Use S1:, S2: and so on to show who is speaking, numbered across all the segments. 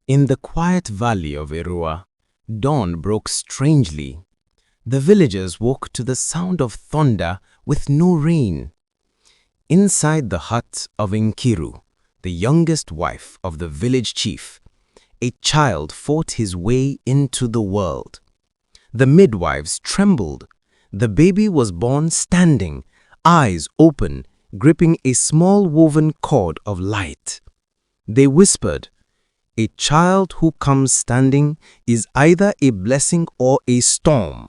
S1: In the quiet valley of Erua, dawn broke strangely. The villagers woke to the sound of thunder with no rain. Inside the hut of Nkiru, the youngest wife of the village chief, a child fought his way into the world. The midwives trembled. The baby was born standing, eyes open, gripping a small woven cord of light. They whispered, "A child who comes standing is either a blessing or a storm."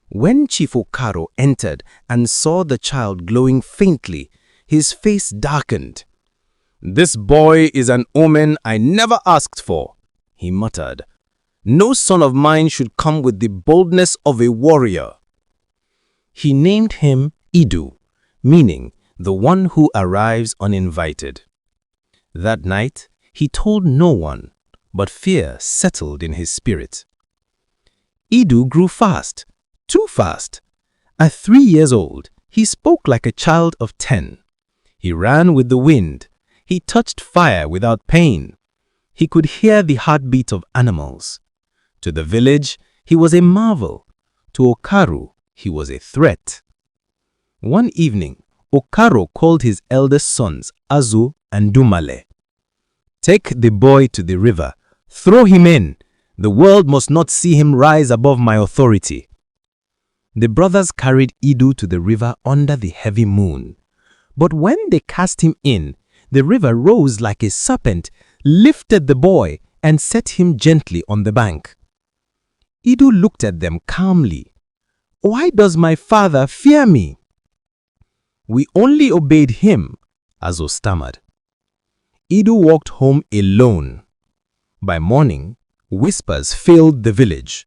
S1: When Chief Okaro entered and saw the child glowing faintly, his face darkened. "This boy is an omen I never asked for," he muttered. "No son of mine should come with the boldness of a warrior." He named him Idu, meaning the one who arrives uninvited. That night, he told no one, but fear settled in his spirit. Idu grew fast, too fast. At 3 years old, he spoke like a child of 10. He ran with the wind. He touched fire without pain. He could hear the heartbeat of animals. To the village, he was a marvel. To Okaru, he was a threat. One evening, Okaro called his eldest sons, Azu and Dumale. "Take the boy to the river. Throw him in. The world must not see him rise above my authority." The brothers carried Idu to the river under the heavy moon. But when they cast him in, the river rose like a serpent, lifted the boy, and set him gently on the bank. Idu looked at them calmly. "Why does my father fear me?" "We only obeyed him," Azo stammered. Idu walked home alone. By morning, whispers filled the village.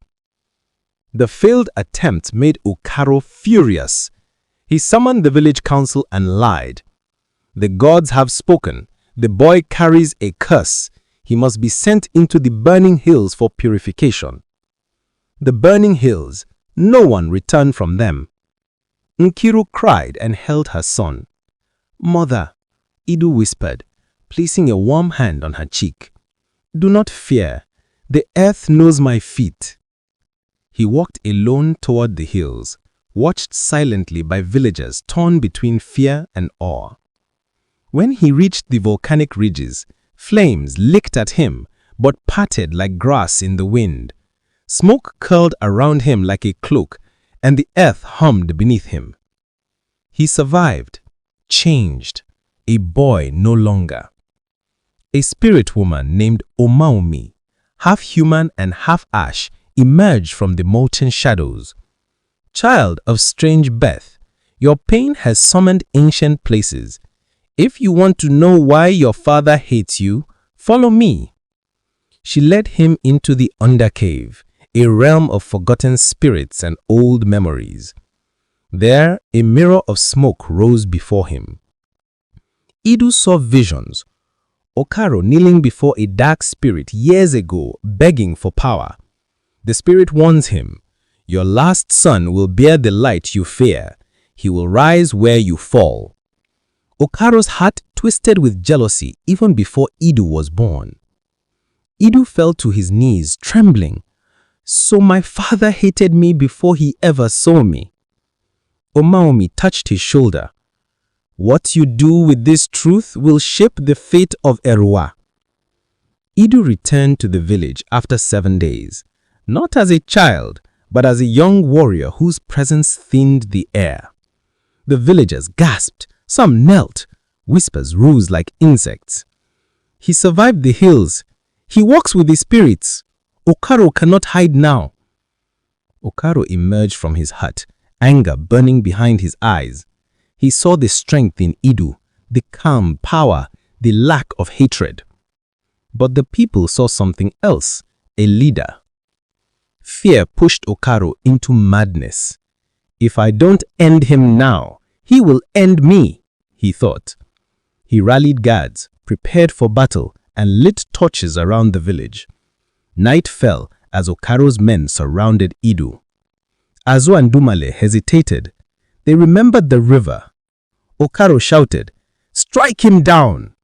S1: The failed attempt made Okaro furious. He summoned the village council and lied. "The gods have spoken. The boy carries a curse. He must be sent into the burning hills for purification." The burning hills, no one returned from them. Nkiru cried and held her son. "Mother," Idu whispered, placing a warm hand on her cheek. "Do not fear. The earth knows my feet." He walked alone toward the hills, watched silently by villagers torn between fear and awe. When he reached the volcanic ridges, flames licked at him but parted like grass in the wind. Smoke curled around him like a cloak, and the earth hummed beneath him. He survived, changed, a boy no longer. A spirit woman named Omaomi, half human and half ash, emerged from the molten shadows. "Child of strange birth, your pain has summoned ancient places. If you want to know why your father hates you, follow me." She led him into the undercave, a realm of forgotten spirits and old memories. There, a mirror of smoke rose before him. Idu saw visions. Okaro kneeling before a dark spirit years ago, begging for power. The spirit warns him, "Your last son will bear the light you fear. He will rise where you fall." Okaro's heart twisted with jealousy even before Idu was born. Idu fell to his knees, trembling. "So my father hated me before he ever saw me." Omaomi touched his shoulder. "What you do with this truth will shape the fate of Erua." Idu returned to the village after 7 days, not as a child, but as a young warrior whose presence thinned the air. The villagers gasped, some knelt, whispers rose like insects. "He survived the hills. He walks with the spirits. Okaro cannot hide now." Okaro emerged from his hut, anger burning behind his eyes. He saw the strength in Idu, the calm power, the lack of hatred. But the people saw something else, a leader. Fear pushed Okaro into madness. "If I don't end him now, he will end me," he thought. He rallied guards, prepared for battle, and lit torches around the village. Night fell as Okaro's men surrounded Idu. Azu and Dumale hesitated. They remembered the river. Okaro shouted, "Strike him down!"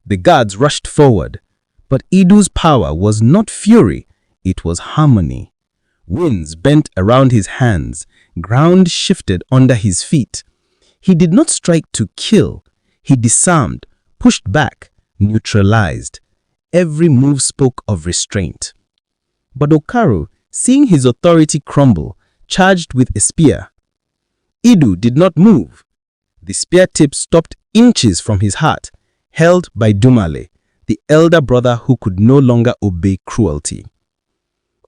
S1: The guards rushed forward.
S2: But Idu's power was not fury, it was harmony. Winds bent around his hands, ground shifted under his feet. He did not strike to kill, he disarmed, pushed back, neutralized. Every move spoke of restraint. But Okaru, seeing his authority crumble, charged with a spear. Idu did not move. The spear tip stopped inches from his heart, held by Dumale, the elder brother who could no longer obey cruelty.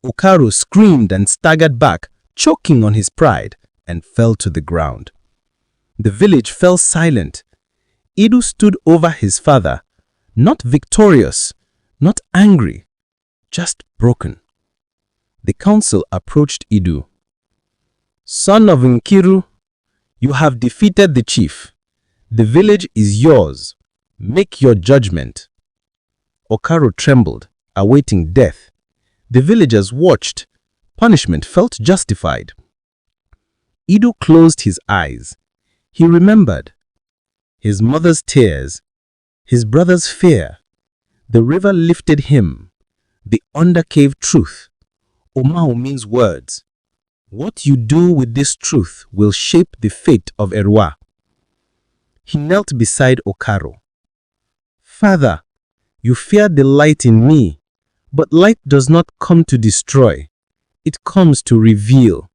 S2: Okaru screamed and staggered back, choking on his pride, and fell to the ground. The village fell silent. Idu stood over his father, not victorious, not angry, just broken. The council approached Idu. "Son of Nkiru, you have defeated the chief. The village is yours. Make your judgment." Okaru trembled, awaiting death. The villagers watched. Punishment felt justified. Idu closed his eyes. He remembered his mother's tears, his brother's fear. The river lifted him. The undercave truth. Omao means words. What you do with this truth will shape the fate of Erwa. He knelt beside Okaru. "Father, you fear the light in me, but light does not come to destroy. It comes to reveal."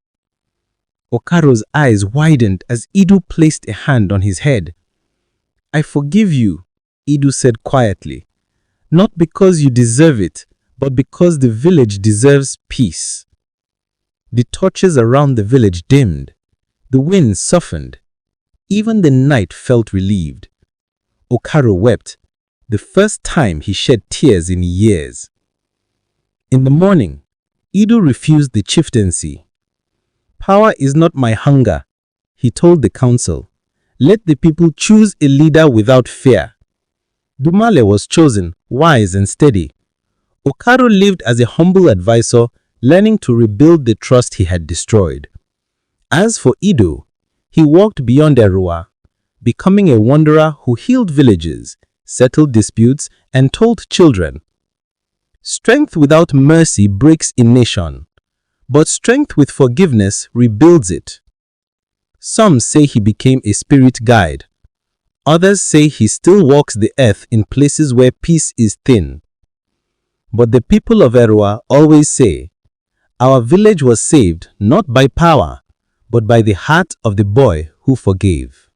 S2: Okaru's eyes widened as Idu placed a hand on his head. "I forgive you," Idu said quietly. "Not because you deserve it, but because the village deserves peace." The torches around the village dimmed. The wind softened. Even the night felt relieved. Okaru wept, the first time he shed tears in years. In the morning, Idu refused the chieftaincy. "Power is not my hunger," he told the council. "Let the people choose a leader without fear." Dumale was chosen, wise and steady. Okaru lived as a humble advisor, learning to rebuild the trust he had destroyed. As for Idu, he walked beyond Erua, becoming a wanderer who healed villages, settled disputes, and told children, "Strength without mercy breaks a nation, but strength with forgiveness rebuilds it." Some say he became a spirit guide. Others say he still walks the earth in places where peace is thin. But the people of Erua always say, "Our village was saved not by power, but by the heart of the boy who forgave."